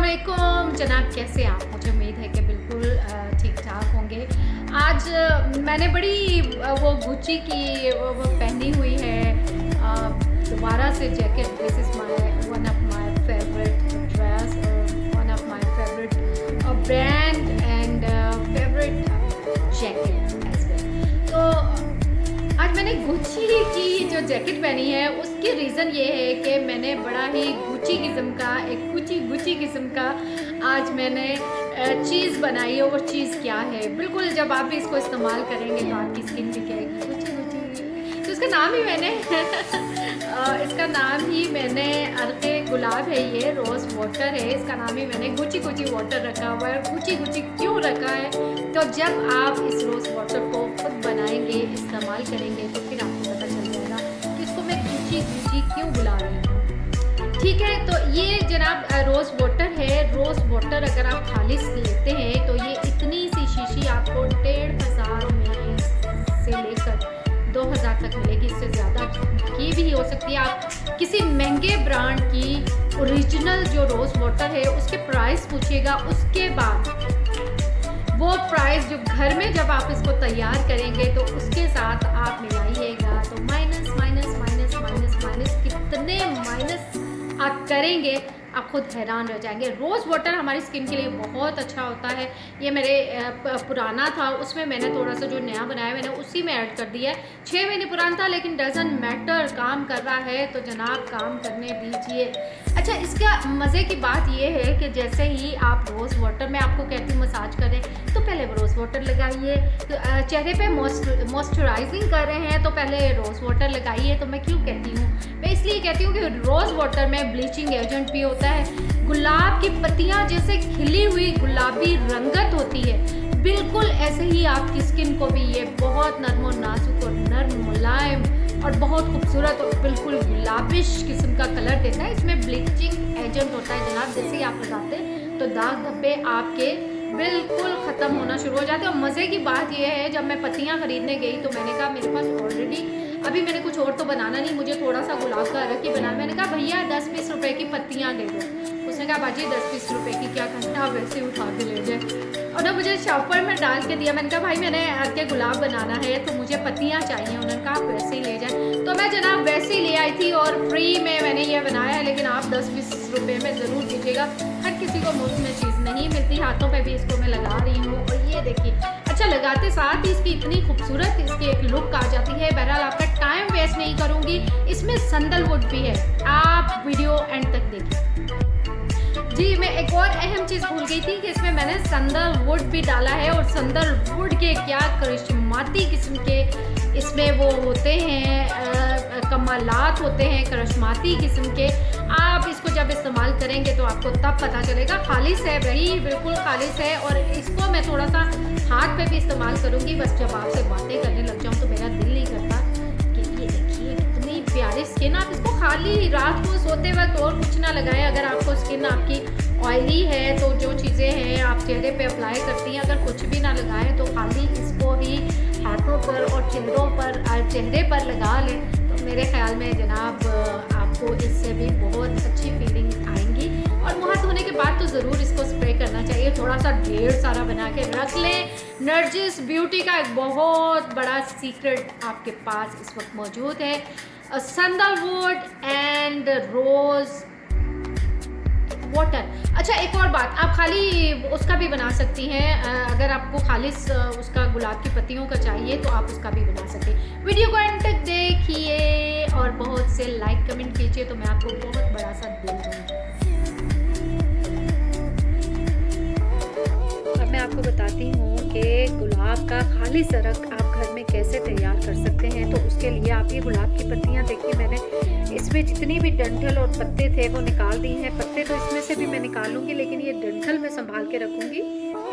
अस्सलामुअलैकुम जनाब, कैसे आप? मुझे उम्मीद है कि बिल्कुल ठीक ठाक होंगे। आज मैंने बड़ी वो गुच्ची की वो पहनी हुई है दोबारा से jacket. This is my one of my favourite dress, one of my favourite brand and favourite jacket as well. तो आज मैंने गुच्ची की जो जैकेट पहनी है उसकी रीज़न ये है कि मैंने बड़ा ही गुच्ची किस्म का एक गुच्ची किस्म का आज मैंने चीज़ बनाई है। और चीज़ क्या है, बिल्कुल जब आप भी इसको इस्तेमाल करेंगे तो आपकी स्किन भी कहेगी गुच्ची। तो इसका नाम ही मैंने इसका नाम ही मैंने अर्के गुलाब है, ये रोज़ वाटर है, इसका नाम ही मैंने गुच्ची वाटर रखा हुआ है। गुच्ची क्यों रखा है? तो जब आप इस रोज़ वाटर को खुद बनाएंगे, इस्तेमाल करेंगे तो फिर आपको पता चल जाएगा कि इसको मैं गुच्ची क्यों बुला रही हूँ। ठीक है, तो ये जनाब रोज़ वाटर है। रोज़ वाटर अगर आप खालिस लेते हैं तो ये इतनी सी शीशी आपको 1500 में से लेकर 2000 तक मिलेगी। इससे ज़्यादा की भी हो सकती है। आप किसी महंगे ब्रांड की ओरिजिनल जो रोज़ वाटर है उसके प्राइस पूछिएगा, उसके बाद वो प्राइस जो घर में जब आप इसको तैयार करेंगे तो उसके साथ आप मिलाइएगा तो माइनस कितने माइनस आप करेंगे आप खुद हैरान रह जाएंगे। रोज़ वाटर हमारी स्किन के लिए बहुत अच्छा होता है। ये मेरे पुराना था, उसमें मैंने थोड़ा सा जो नया बनाया मैंने उसी में ऐड कर दिया है। 6 महीने पुराना था लेकिन डजंट मैटर, काम कर रहा है तो जनाब काम करने दीजिए। अच्छा, इसका मज़े की बात ये है कि जैसे ही आप रोज़ वाटर, मैं आपको कहती हूँ मसाज करें तो पहले रोज़ वाटर लगाइए। तो चेहरे पे मॉइस्चराइजिंग कर रहे हैं तो पहले रोज़ वाटर लगाइए। तो मैं क्यों कहती हूँ? मैं इसलिए कहती हूँ कि रोज़ वाटर में ब्लीचिंग एजेंट भी होता है। गुलाब की पत्तियाँ जैसे खिली हुई गुलाबी रंगत होती है, बिल्कुल ऐसे ही आपकी स्किन को भी ये बहुत नर्म और नाजुक और नर्म मुलायम और बहुत खूबसूरत और बिल्कुल गुलाबिश किस्म का कलर देता है। इसमें ब्लीचिंग एजेंट होता है जनाब। जैसे ही आप लगाते हैं तो दाग धब्बे आपके बिल्कुल ख़त्म होना शुरू हो जाते हैं। और मज़े की बात यह है, जब मैं पत्तियाँ ख़रीदने गई तो मैंने कहा मेरे पास ऑलरेडी अभी मैंने कुछ और तो बनाना नहीं, मुझे थोड़ा सा गुलाब का अरक ही बनाना। मैंने कहा भैया 10-20 रुपए की पत्तियाँ दे दो। उसने कहा बाजी 10-20 रुपए की क्या करना, आप वैसे ही उठा के ले जाए। और ना मुझे शॉपर में डाल के दिया। मैंने कहा भाई मैंने के गुलाब बनाना है तो मुझे पत्तियाँ चाहिए। उन्होंने कहा आप वैसे ही ले जाए। तो मैं जनाब वैसे ही ले आई थी और फ्री में मैंने ये बनाया है। लेकिन आप 10-20 रुपये में ज़रूर दीजिएगा। हर किसी को मुफ्त में चीज़ नहीं मिलती। हाथों पे भी इसको मैं लगा रही हूँ और ये देखिए, अच्छा लगाते साथ ही इसकी इतनी खूबसूरत इसकी एक लुक आ जाती है। बहरहाल आपका टाइम वेस्ट नहीं करूँगी। इसमें संदलवुड भी है, आप वीडियो एंड तक देखिए। जी, मैं एक और अहम चीज़ भूल गई थी कि इसमें मैंने संदलवुड भी डाला है। और संदलवुड के क्या करिश्माती किस्म के इसमें वो होते हैं, कमालात होते हैं करिश्माती किस्म के। आप इसको जब इस्तेमाल करेंगे तो आपको तब पता चलेगा। खालिस है भाई, बिल्कुल खालिस है। और इसको मैं थोड़ा सा हाथ पे भी इस्तेमाल करूँगी। बस जब आपसे बातें करने लग जाऊँ तो मेरा दिल नहीं करता कि ये देखिए कितनी प्यारी स्किन। आप इसको खाली रात को सोते वक्त और कुछ ना लगाएं। अगर आपको स्किन आपकी ऑयली है तो जो चीज़ें हैं आप चेहरे पे अप्लाई करती हैं, अगर कुछ भी ना लगाएं तो खाली इसको ही हाथों पर और चेहरे पर लगा लें तो मेरे ख्याल में जनाब आपको इससे भी बहुत अच्छी फीलिंग आएंगी। और मुँह धोने के बाद तो ज़रूर इसको स्प्रे करना चाहिए। थोड़ा सा ढेर सारा बना के रख लें। नर्जिस ब्यूटी का एक बहुत बड़ा सीक्रेट आपके पास इस वक्त मौजूद है, संदलवुड एंड रोज़ वाटर। अच्छा, एक और बात, आप खाली उसका भी बना सकती हैं। अगर आपको खालिस उसका गुलाब की पत्तियों का चाहिए तो आप उसका भी बना सकते हैं। वीडियो को एंड तक देखिए और बहुत से लाइक कमेंट कीजिए तो मैं आपको बहुत बड़ा सा दिल दूँगी। अब मैं आपको बताती हूँ कि गुलाब का खालिस अरक आप घर में कैसे तैयार कर सकते हैं। तो उसके लिए आप ये गुलाब की पत्तियाँ देखिए, मैंने इसमें जितनी भी डंठल और पत्ते थे वो निकाल दी हैं। पत्ते तो इसमें से भी मैं निकाल लूँगी लेकिन ये डंठल मैं संभाल के रखूँगी।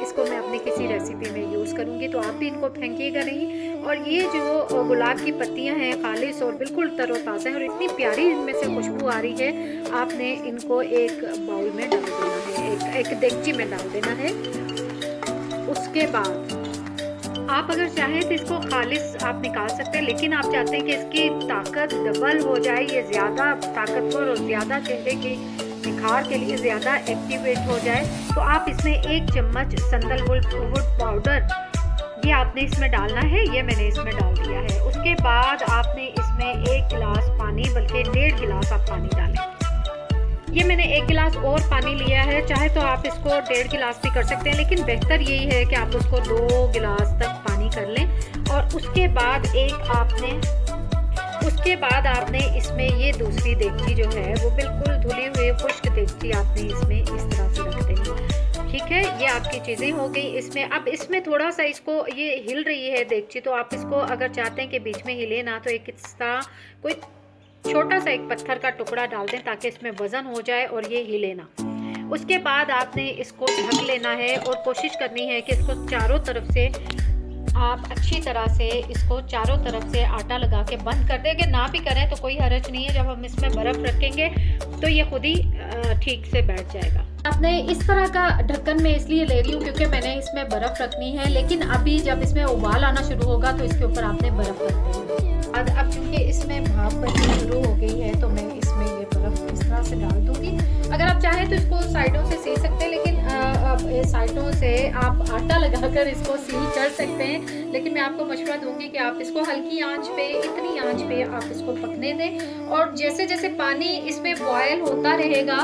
इसको मैं अपनी किसी रेसिपी में यूज़ करूँगी तो आप भी इनको फेंकिएगा नहीं। और ये जो गुलाब की पत्तियाँ हैं खालिस और बिल्कुल तरोताज़ा हैं और इतनी प्यारी इनमें से खुशबू आ रही है। आपने इनको एक बाउल में डाल देना है, एक देगची में डाल देना है। उसके बाद आप अगर चाहें तो इसको खालिस आप निकाल सकते हैं, लेकिन आप चाहते हैं कि इसकी ताकत डबल हो जाए, ये ज़्यादा ताकतवर और ज़्यादा चेहरे की निखार के लिए ज़्यादा एक्टिवेट हो जाए, तो आप इसमें 1 चम्मच सैंडलवुड पाउडर ये आपने इसमें डालना है। ये मैंने इसमें डाल दिया है। उसके बाद आपने इसमें 1 गिलास पानी, बल्कि 1.5 गिलास आप पानी डालें। ये मैंने 1 गिलास और पानी लिया है, चाहे तो आप इसको 1.5 गिलास भी कर सकते हैं, लेकिन बेहतर यही है कि आप उसको 2 गिलास तक पानी कर लें। और उसके बाद आपने इसमें ये दूसरी देगची जो है वो बिल्कुल धुली हुई खुश्क देगची आपने इसमें इस तरह से रख देनी। ठीक है, ये आपकी चीज़ें हो गई इसमें। अब इसमें थोड़ा सा इसको, ये हिल रही है देगची, तो आप इसको अगर चाहते हैं कि बीच में हिले ना, तो एक इस तरह कोई छोटा सा एक पत्थर का टुकड़ा डाल दें ताकि इसमें वज़न हो जाए और ये हिले ना। उसके बाद आपने इसको ढक लेना है और कोशिश करनी है कि इसको चारों तरफ से आप अच्छी तरह से इसको चारों तरफ से आटा लगा के बंद कर देंगे। ना भी करें तो कोई हर्ज नहीं है, जब हम इसमें बर्फ़ रखेंगे तो ये खुद ही ठीक से बैठ जाएगा। आपने इस तरह का ढक्कन मैं इसलिए ले रही हूँ क्योंकि मैंने इसमें बर्फ़ रखनी है, लेकिन अभी जब इसमें उबाल आना शुरू होगा तो इसके ऊपर आपने बर्फ़ रख देनी है। अब क्योंकि इसमें भाप बननी शुरू हो गई है तो मैं इसमें ये बर्फ़ इस तरह से डाल दूँगी। अगर आप चाहें तो इसको साइडों से सी सकते हैं, लेकिन साइडों से आप आटा लगाकर इसको सील कर सकते हैं, लेकिन मैं आपको मशवरा दूंगी कि आप इसको हल्की आंच पे, इतनी आंच पे आप इसको पकने दें। और जैसे जैसे पानी इसमें बॉयल होता रहेगा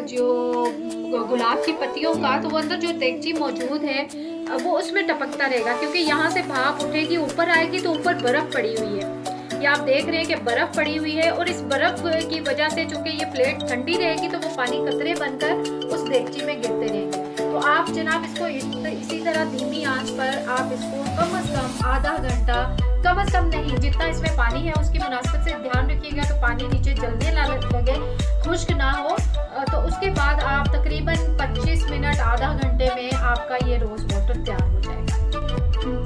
जो गुलाब की पत्तियों का, तो वो अंदर जो देगची मौजूद है वो उसमें टपकता रहेगा, क्योंकि यहाँ से भाप उठेगी, ऊपर आएगी तो ऊपर बर्फ़ पड़ी हुई है। ये आप देख रहे हैं कि बर्फ़ पड़ी हुई है, और इस बर्फ़ की वजह से चूंकि ये प्लेट ठंडी रहेगी तो वो पानी कतरे बनकर उस देगची में गिरते रहेंगे। तो आप जनाब इसको इसी तरह धीमी आंच पर आप इसको कम से कम आधा घंटा, कम से कम नहीं, जितना इसमें पानी है उसकी मुनासिबत से ध्यान रखिएगा कि पानी नीचे जलने ना लगे, खुश्क ना हो। तो उसके बाद आप तकरीबन 25 मिनट, आधा घंटे में आपका ये रोज़ वाटर तैयार हो जाएगा।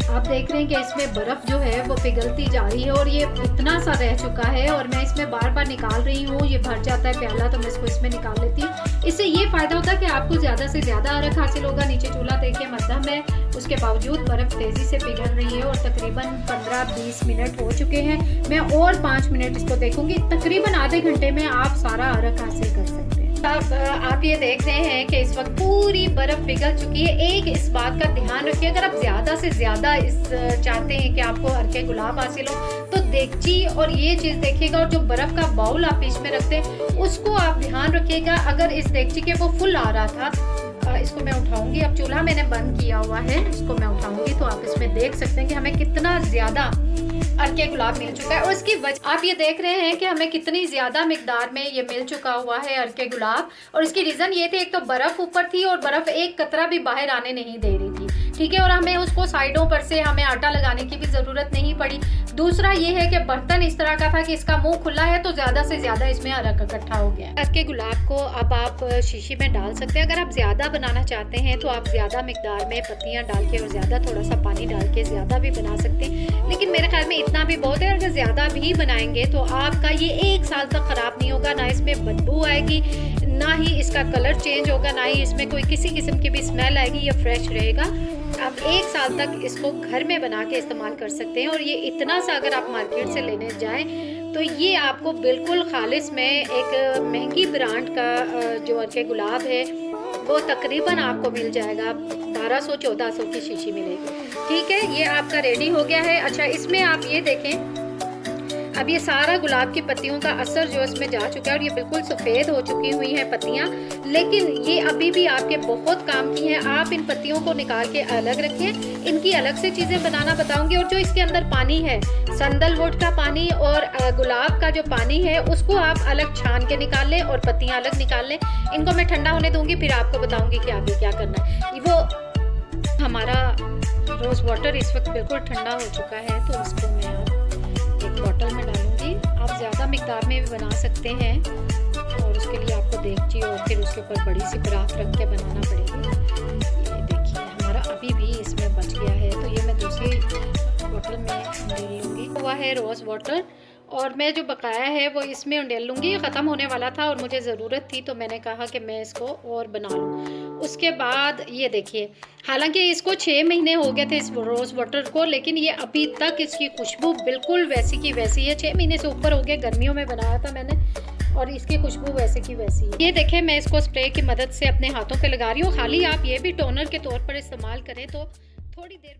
आप देख रहे हैं कि इसमें बर्फ़ जो है वो पिघलती जा रही है और ये इतना सा रह चुका है, और मैं इसमें बार बार निकाल रही हूँ। ये भर जाता है प्याला तो मैं इसको इसमें निकाल लेती हूँ। इससे ये फ़ायदा होता है कि आपको ज़्यादा से ज़्यादा अरक हासिल होगा। नीचे चूल्हा देखिए मध्यम है, उसके बावजूद बर्फ़ तेज़ी से पिघल रही है और तकरीबन 15-20 मिनट हो चुके हैं। मैं और 5 मिनट इसको देखूँगी। तकरीबन आधे घंटे में आप सारा अरक हासिल कर सकते हैं। अब आप ये देख रहे हैं कि इस वक्त पूरी बर्फ़ पिघल चुकी है। एक इस बात का ध्यान रखिए, अगर आप ज़्यादा से ज़्यादा चाहते हैं कि आपको अरके गुलाब हासिल हो, तो देगची और ये चीज़ देखिएगा, और जो बर्फ़ का बाउल आप बीच में रखते हैं उसको आप ध्यान रखिएगा। अगर इस देगची के वो फुल आ रहा था, इसको मैं उठाऊंगी, अब चूल्हा मैंने बंद किया हुआ है, इसको मैं उठाऊंगी तो आप इसमें देख सकते हैं कि हमें कितना ज़्यादा अरके गुलाब मिल चुका है। और इसकी वजह आप ये देख रहे हैं कि हमें कितनी ज़्यादा मिकदार में ये मिल चुका हुआ है अरके गुलाब। और इसकी रीज़न ये थे, एक तो बर्फ़ ऊपर थी और बर्फ़ एक कतरा भी बाहर आने नहीं दे रही थी, ठीक है, और हमें उसको साइडों पर से हमें आटा लगाने की भी ज़रूरत नहीं पड़ी। दूसरा ये है कि बर्तन इस तरह का था कि इसका मुंह खुला है, तो ज़्यादा से ज़्यादा इसमें अरक इकट्ठा हो गया। अरके गुलाब को अब आप शीशी में डाल सकते हैं। अगर आप ज़्यादा बनाना चाहते हैं तो आप ज़्यादा मिकदार में पत्तियाँ डाल के और ज़्यादा थोड़ा सा पानी डाल के ज़्यादा भी बना सकते हैं, लेकिन मेरे ख्याल में इतना भी बहुत है। अगर ज़्यादा भी बनाएंगे तो आपका ये 1 साल तक ख़राब नहीं होगा, ना इसमें बदबू आएगी, ना ही इसका कलर चेंज होगा, ना ही इसमें कोई किसी किस्म की भी स्मेल आएगी। ये फ्रेश रहेगा। आप 1 साल तक इसको घर में बना के इस्तेमाल कर सकते हैं। और ये इतना सा अगर आप मार्केट से लेने जाएं तो ये आपको बिल्कुल खालिस में एक महंगी ब्रांड का जो अरके गुलाब है वो तकरीबन आपको मिल जाएगा 1200-1400 की शीशी मिलेगी। ठीक है, ये आपका रेडी हो गया है। अच्छा, इसमें आप ये देखें, अब ये सारा गुलाब की पत्तियों का असर जो इसमें जा चुका है और ये बिल्कुल सफ़ेद हो चुकी हुई हैं पत्तियाँ, लेकिन ये अभी भी आपके बहुत काम की हैं। आप इन पत्तियों को निकाल के अलग रखें, इनकी अलग से चीज़ें बनाना बताऊंगी। और जो इसके अंदर पानी है, सैंडलवुड का पानी और गुलाब का जो पानी है, उसको आप अलग छान के निकाल लें और पत्तियाँ अलग निकाल लें। इनको मैं ठंडा होने दूंगी, फिर आपको बताऊंगी कि आगे क्या करना है। वो हमारा रोज़ वाटर इस वक्त बिल्कुल ठंडा हो चुका है, तो इसको मैं एक बॉटल में डालूंगी। आप ज़्यादा मिकदार में भी बना सकते हैं, और उसके लिए आपको देगची और फिर उसके ऊपर बड़ी सी परात रख के बनाना पड़ेगी। ये देखिए हमारा अभी भी इसमें बच गया है, तो ये मैं दूसरी बॉटल में उंडेल लूँगी। हुआ है रोज़ वाटर, और मैं जो बकाया है वो इसमें उंडेल लूँगी। ख़त्म होने वाला था और मुझे ज़रूरत थी, तो मैंने कहा कि मैं इसको और बना लूँ। उसके बाद ये देखिए, हालांकि इसको 6 महीने हो गए थे इस रोज़ वाटर को, लेकिन ये अभी तक इसकी खुशबू बिल्कुल वैसी की वैसी है। 6 महीने से ऊपर हो गए, गर्मियों में बनाया था मैंने, और इसकी खुशबू वैसे की वैसी है। ये देखें, मैं इसको स्प्रे की मदद से अपने हाथों पे लगा रही हूँ। खाली आप ये भी टोनर के तौर पर इस्तेमाल करें तो थोड़ी देर